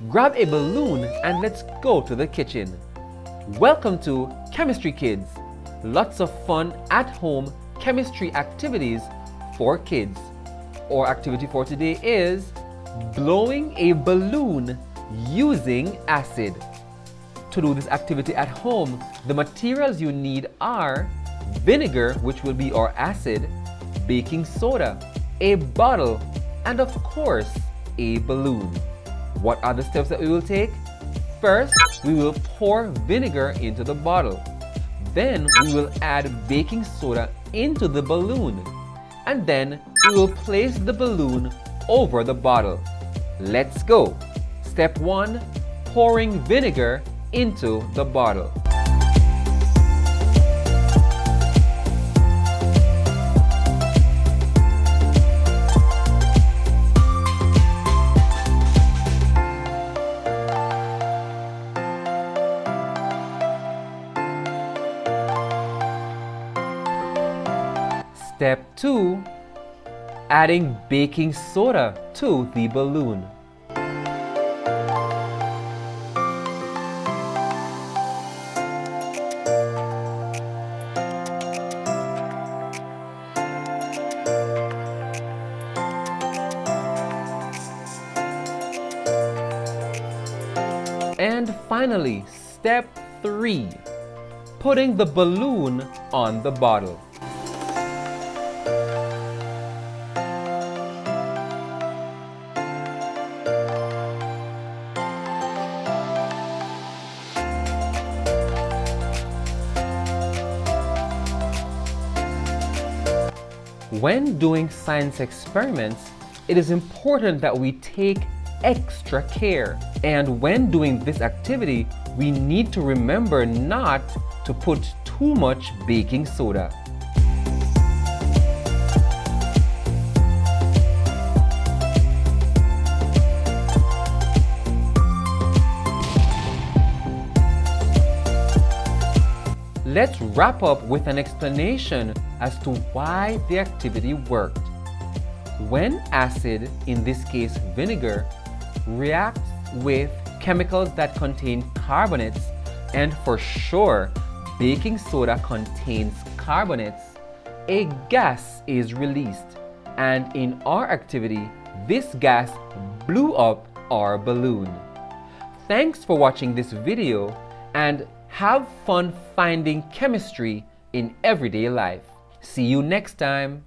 grab a balloon and let's go to the kitchen. Welcome to Chemistry Kids. Lots of fun at-home chemistry activities for kids. Our activity for today is blowing a balloon using acid. To do this activity at home, the materials you need are vinegar, which will be our acid, baking soda, a bottle, and of course, a balloon. What are the steps that we will take? First, we will pour vinegar into the bottle. Then we will add baking soda into the balloon. And then we will place the balloon over the bottle. Let's go. Step 1, pouring vinegar into the bottle. Step 2, adding baking soda to the balloon. And finally, step 3, putting the balloon on the bottle. When doing science experiments, it is important that we take extra care. And when doing this activity, we need to remember not to put too much baking soda. Let's wrap up with an explanation as to why the activity worked. When acid, in this case vinegar, reacts with chemicals that contain carbonates, and for sure baking soda contains carbonates, a gas is released. And in our activity, this gas blew up our balloon. Thanks for watching this video and have fun finding chemistry in everyday life. See you next time.